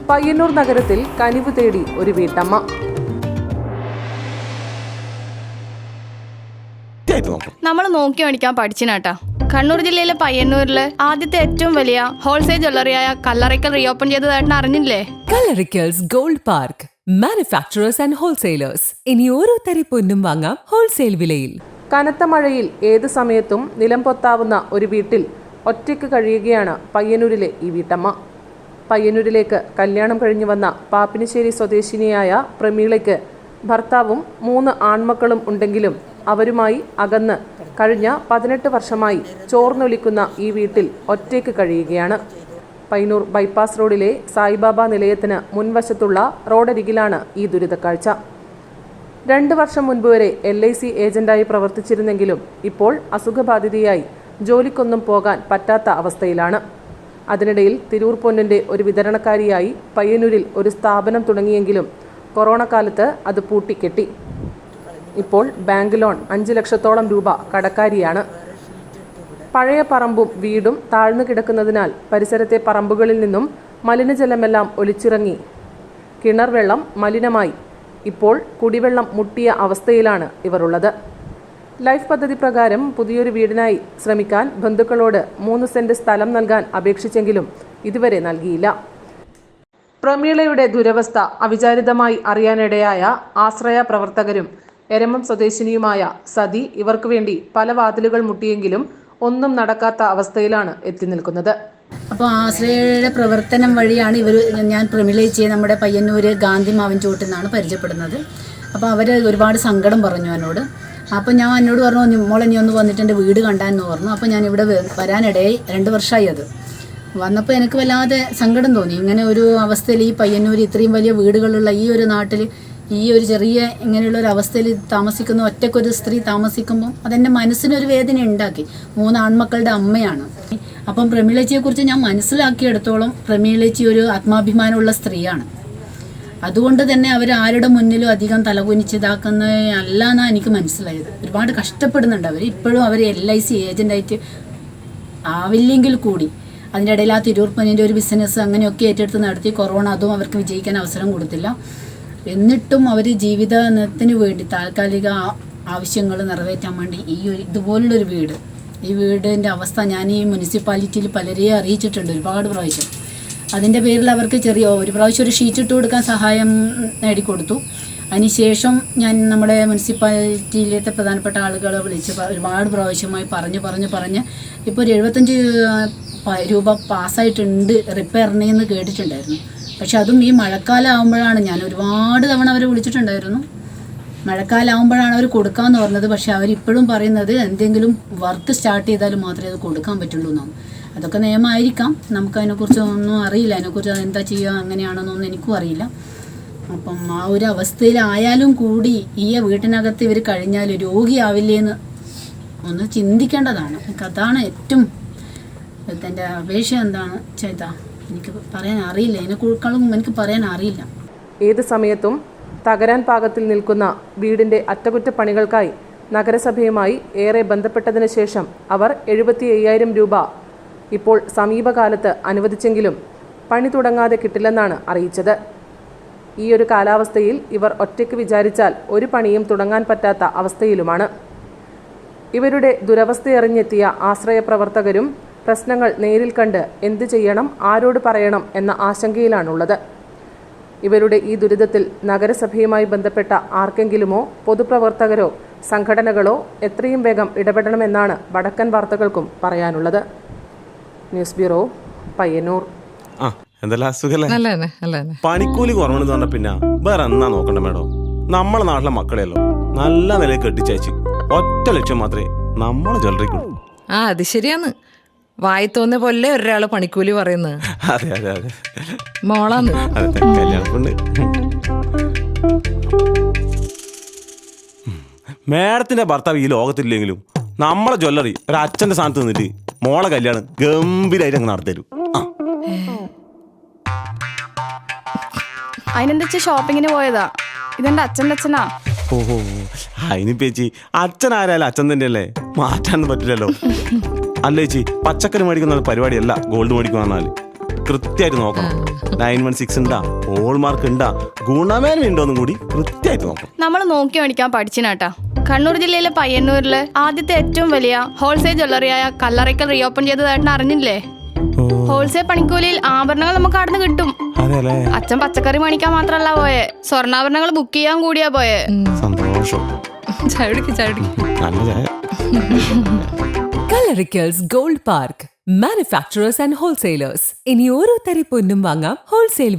പയ്യന്നൂർ നഗരത്തിൽ കനിവ് തേടി ഒരു വീട്ടമ്മ. നമ്മൾ നോക്കി മേടിക്കാൻ പഠിച്ചിനാട്ടാ. കണ്ണൂർ ജില്ലയിലെ പയ്യന്നൂരിലെ ആദ്യത്തെ ഏറ്റവും വലിയ ഹോൾസെയിൽ ജ്വല്ലറിയായ കല്ലറിക്കൽ റീഓപ്പൺ ചെയ്തതായിട്ട് അറിഞ്ഞില്ലേ? Kallarickals gold park, manufacturers and wholesalers. ഇനി ഓരോ തരി പൊന്നും വാങ്ങാം ഹോൾസെയിൽ വിലയിൽ. കനത്ത മഴയിൽ ഏത് സമയത്തും നിലം പൊത്താവുന്ന ഒരു വീട്ടിൽ ഒറ്റയ്ക്ക് കഴിയുകയാണ് പയ്യന്നൂരിലെ ഈ വീട്ടമ്മ. പയ്യന്നൂരിലേക്ക് കല്യാണം കഴിഞ്ഞു വന്ന പാപ്പിനിശ്ശേരി സ്വദേശിനിയായ പ്രമീളയ്ക്ക് ഭർത്താവും 3 ആൺമക്കളും ഉണ്ടെങ്കിലും അവരുമായി അകന്ന് കഴിഞ്ഞ 18 വർഷമായി ചോർന്നൊലിക്കുന്ന ഈ വീട്ടിൽ ഒറ്റയ്ക്ക് കഴിയുകയാണ്. പയ്യന്നൂർ ബൈപ്പാസ് റോഡിലെ സായിബാബ നിലയത്തിന് മുൻവശത്തുള്ള റോഡരികിലാണ് ഈ ദുരിതക്കാഴ്ച. 2 വർഷം മുൻപ് വരെ LIC ഏജന്റായി പ്രവർത്തിച്ചിരുന്നെങ്കിലും ഇപ്പോൾ അസുഖബാധിതയായി ജോലിക്കൊന്നും പോകാൻ പറ്റാത്ത അവസ്ഥയിലാണ്. അതിനിടയിൽ തിരൂർ പൊന്നിൻ്റെ ഒരു വിതരണക്കാരിയായി പയ്യന്നൂരിൽ ഒരു സ്ഥാപനം തുടങ്ങിയെങ്കിലും കൊറോണ കാലത്ത് അത് പൂട്ടിക്കെട്ടി. ഇപ്പോൾ ബാങ്ക് ലോൺ 5 ലക്ഷത്തോളം രൂപ കടക്കാരിയാണ്. പഴയ പറമ്പും വീടും താഴ്ന്നു കിടക്കുന്നതിനാൽ പരിസരത്തെ പറമ്പുകളിൽ നിന്നും മലിനജലമെല്ലാം ഒലിച്ചിറങ്ങി കിണർ വെള്ളം മലിനമായി ഇപ്പോൾ കുടിവെള്ളം മുട്ടിയ അവസ്ഥയിലാണ് ഇവരുള്ളത്. ലൈഫ് പദ്ധതി പ്രകാരം പുതിയൊരു വീടിനായി ശ്രമിക്കാൻ ബന്ധുക്കളോട് 3 സെന്റ് സ്ഥലം നൽകാൻ അപേക്ഷിച്ചെങ്കിലും ഇതുവരെ നൽകിയില്ല. പ്രമീളയുടെ ദുരവസ്ഥ അവിചാരിതമായി അറിയാനിടയായ ആശ്രയ പ്രവർത്തകരും എരമം സ്വദേശിനിയുമായ സതി ഇവർക്ക് വേണ്ടി പല വാതിലുകൾ മുട്ടിയെങ്കിലും ഒന്നും നടക്കാത്ത അവസ്ഥയിലാണ് എത്തി നിൽക്കുന്നത്. അപ്പോൾ ആശ്രയയുടെ പ്രവർത്തനം വഴിയാണ് ഞാൻ പ്രമീളയെ നമ്മുടെ പയ്യന്നൂര് ഗാന്ധി മാവിൻ ചോട്ടിൽ നിന്നാണ് പരിചയപ്പെടുന്നത്. അപ്പോൾ അവർ ഒരുപാട് സങ്കടം പറഞ്ഞു എന്നോട്. അപ്പോൾ ഞാൻ എന്നോട് പറഞ്ഞു, മോളെ നീ ഒന്ന് വന്നിട്ട് എൻ്റെ വീട് കണ്ടാന്ന് പറഞ്ഞു. അപ്പോൾ ഞാൻ ഇവിടെ വരാനിടയായി 2 വർഷമായി. അത് വന്നപ്പോൾ എനിക്ക് വല്ലാതെ സങ്കടം തോന്നി. ഇങ്ങനെ ഒരു അവസ്ഥയിൽ ഈ പയ്യന്നൂർ ഇത്രയും വലിയ വീടുകളുള്ള ഈ ഒരു നാട്ടിൽ ഈ ഒരു ചെറിയ ഇങ്ങനെയുള്ള ഒരു അവസ്ഥയിൽ താമസിക്കുന്ന ഒറ്റയ്ക്കൊരു സ്ത്രീ താമസിക്കുമ്പോൾ അതെൻ്റെ മനസ്സിനൊരു വേദന ഉണ്ടാക്കി. 3 ആൺമക്കളുടെ അമ്മയാണ്. അപ്പം പ്രമീളച്ചിയെക്കുറിച്ച് ഞാൻ മനസ്സിലാക്കിയെടുത്തോളം പ്രമീളച്ചി ഒരു ആത്മാഭിമാനമുള്ള സ്ത്രീയാണ്. അതുകൊണ്ട് തന്നെ അവർ ആരുടെ മുന്നിലും അധികം തലകുനിച്ചിതാക്കുന്ന അല്ല എന്നാണ് എനിക്ക് മനസ്സിലായത്. ഒരുപാട് കഷ്ടപ്പെടുന്നുണ്ട് അവർ. ഇപ്പോഴും അവർ LIC ഏജൻ്റായിട്ട് ആവില്ലെങ്കിൽ കൂടി അതിൻ്റെ ഇടയിൽ ആ തിരൂർ പൊന്നിൻ്റെ ഒരു ബിസിനസ് അങ്ങനെയൊക്കെ ഏറ്റെടുത്ത് നടത്തി. കൊറോണ അതും അവർക്ക് വിജയിക്കാൻ അവസരം കൊടുത്തില്ല. എന്നിട്ടും അവർ ജീവിതത്തിന് വേണ്ടി താൽക്കാലിക ആവശ്യങ്ങൾ നിറവേറ്റാൻ വേണ്ടി ഇതുപോലുള്ളൊരു വീട്, ഈ വീടിൻ്റെ അവസ്ഥ ഞാൻ ഈ മുനിസിപ്പാലിറ്റിയിൽ പലരെയും അറിയിച്ചിട്ടുണ്ട് ഒരുപാട് പ്രാവശ്യം. അതിൻ്റെ പേരിൽ അവർക്ക് ഒരു പ്രാവശ്യം ഒരു ഷീറ്റ് ഇട്ട് കൊടുക്കാൻ സഹായം നേടിക്കൊടുത്തു. അതിനുശേഷം ഞാൻ നമ്മുടെ മുനിസിപ്പാലിറ്റിയിലത്തെ പ്രധാനപ്പെട്ട ആളുകളെ വിളിച്ച് ഒരുപാട് പ്രാവശ്യമായി പറഞ്ഞ് ഇപ്പോൾ ഒരു 75 രൂപ പാസ്സായിട്ടുണ്ട് റിപ്പയറിനെന്ന് കേട്ടിട്ടുണ്ടായിരുന്നു. പക്ഷെ അതും ഈ മഴക്കാലം ആകുമ്പോഴാണ്. ഞാൻ ഒരുപാട് തവണ അവരെ വിളിച്ചിട്ടുണ്ടായിരുന്നു. മഴക്കാലം ആകുമ്പോഴാണ് അവർ കൊടുക്കാമെന്ന് പറഞ്ഞത്. പക്ഷെ അവരിപ്പോഴും പറയുന്നത് എന്തെങ്കിലും വർക്ക് സ്റ്റാർട്ട് ചെയ്താലും മാത്രമേ അത് കൊടുക്കാൻ പറ്റുള്ളൂ എന്നാണ്. അതൊക്കെ നിയമമായിരിക്കാം, നമുക്കതിനെക്കുറിച്ച് ഒന്നും അറിയില്ല. അതിനെക്കുറിച്ച് അതെന്താ ചെയ്യുക അങ്ങനെയാണെന്നൊന്നും എനിക്കും അറിയില്ല. അപ്പം ആ ഒരു അവസ്ഥയിലായാലും കൂടി ഈ വീട്ടിനകത്ത് ഇവർ കഴിഞ്ഞാൽ രോഗിയാവില്ലേന്ന് ഒന്ന് ചിന്തിക്കേണ്ടതാണ്. അതാണ് ഏറ്റവും എൻ്റെ അപേക്ഷ. എന്താണ് ചെയ്താൽ എനിക്ക് പറയാൻ അറിയില്ല. ഇതിനെക്കുറിച്ചും എനിക്ക് പറയാൻ അറിയില്ല. ഏത് സമയത്തും തകരാൻ പാകത്തിൽ നിൽക്കുന്ന വീടിൻ്റെ അറ്റകുറ്റപ്പണികൾക്കായി നഗരസഭയുമായി ഏറെ ബന്ധപ്പെട്ടതിന് ശേഷം അവർ 75,000 രൂപ ഇപ്പോൾ സമീപകാലത്ത് അനുവദിച്ചെങ്കിലും പണി തുടങ്ങാതെ കിട്ടില്ലെന്നാണ് അറിയിച്ചത്. ഈ ഒരു കാലാവസ്ഥയിൽ ഇവർ ഒറ്റയ്ക്ക് വിചാരിച്ചാൽ ഒരു പണിയും തുടങ്ങാൻ പറ്റാത്ത അവസ്ഥയിലുമാണ്. ഇവരുടെ ദുരവസ്ഥയറിഞ്ഞെത്തിയ ആശ്രയ പ്രവർത്തകരും പ്രശ്നങ്ങൾ നേരിൽ കണ്ട് എന്തു ചെയ്യണം, ആരോട് പറയണം എന്ന ആശങ്കയിലാണുള്ളത്. ഇവരുടെ ഈ ദുരിതത്തിൽ നഗരസഭയുമായി ബന്ധപ്പെട്ട ആർക്കെങ്കിലുമോ പൊതുപ്രവർത്തകരോ സംഘടനകളോ എത്രയും വേഗം ഇടപെടണമെന്നാണ് വടക്കൻ വാർത്തകൾക്കും പറയാനുള്ളത്. News bureau, Payyanur. പണിക്കൂലി കുറവെന്ന് പറഞ്ഞ പിന്നെ വേറെ എന്നാ നോക്കണ്ട മേഡം. നമ്മളെ നാട്ടിലെ മക്കളെയല്ലോ നല്ല നിലയിൽ കെട്ടിച്ചയച്ച് ഒറ്റ ലക്ഷ്യം മാത്രമേ നമ്മളെ ജ്വല്ലറിക്കുള്ളൂ. അത് ശരിയാന്ന്. വായി തോന്നിയ പോലെ ഒരാള് പണിക്കൂലി പറയുന്നത്. അതെ അതെ അതെ മോളാന്ന്. കല്യാണപ്പെണ്ണ്. മേഡത്തിന്റെ ഭർത്താവ് ഈ ലോകത്തില്ലെങ്കിലും നമ്മളെ ജ്വല്ലറി ഒരു അച്ഛന്റെ സ്ഥാനത്ത് നിന്നിട്ട് മോളെ കല്യാണം ഗംഭീരായിട്ട് അങ്ങ് നടത്തരും. അതിനെന്താ ഷോപ്പിങ്ങിന് പോയതാ? ഇതെന്റെ അച്ഛൻ്റെ അച്ഛനാ. ഓഹോ, അതിന് ചേച്ചി അച്ഛൻ ആരായാലും അച്ഛൻ തന്നെയല്ലേ, മാറ്റാനൊന്നും പറ്റില്ലല്ലോ. അല്ല ചേച്ചി, പച്ചക്കറി മേടിക്കുന്ന പരിപാടിയല്ല ഗോൾഡ് മേടിക്കുക പറഞ്ഞാൽ. കൃത്യമായിട്ട് നോക്കണം. 916 ഉണ്ടാ, ഹോൾമാർക്ക് ഉണ്ടാ, ഗുണമേന്മ ഉണ്ടോന്നും കൂടി കൃത്യമായിട്ട് നോക്കണം. നമ്മൾ നോക്കി മേടിക്കാൻ പഠിച്ചിനാട്ടാ. കണ്ണൂർ ജില്ലയിലെ പയ്യന്നൂരില് ആദ്യത്തെ ഏറ്റവും വലിയ ഹോൾസെയിൽ ജ്വല്ലറിയായ കല്ലറയ്ക്കൽ റീഓപ്പൺ ചെയ്തതായിട്ട് അറിഞ്ഞില്ലേ? ഹോൾസെയിൽ പണിക്കൂലിയിൽ ആഭരണങ്ങൾ നമുക്ക് അവിടുന്ന് കിട്ടും. അച്ഛൻ പച്ചക്കറി മേടിക്കാൻ മാത്രല്ല പോയെ, സ്വർണ്ണാഭരണങ്ങൾ ബുക്ക് ചെയ്യാൻ കൂടിയാ പോയെ. സന്തോഷം. നല്ല ചായ. Kallarickals gold park, manufacturers and wholesalers. ഇനി ഓരോ തരി പൊന്നും വാങ്ങാം ഹോൾസെയിൽ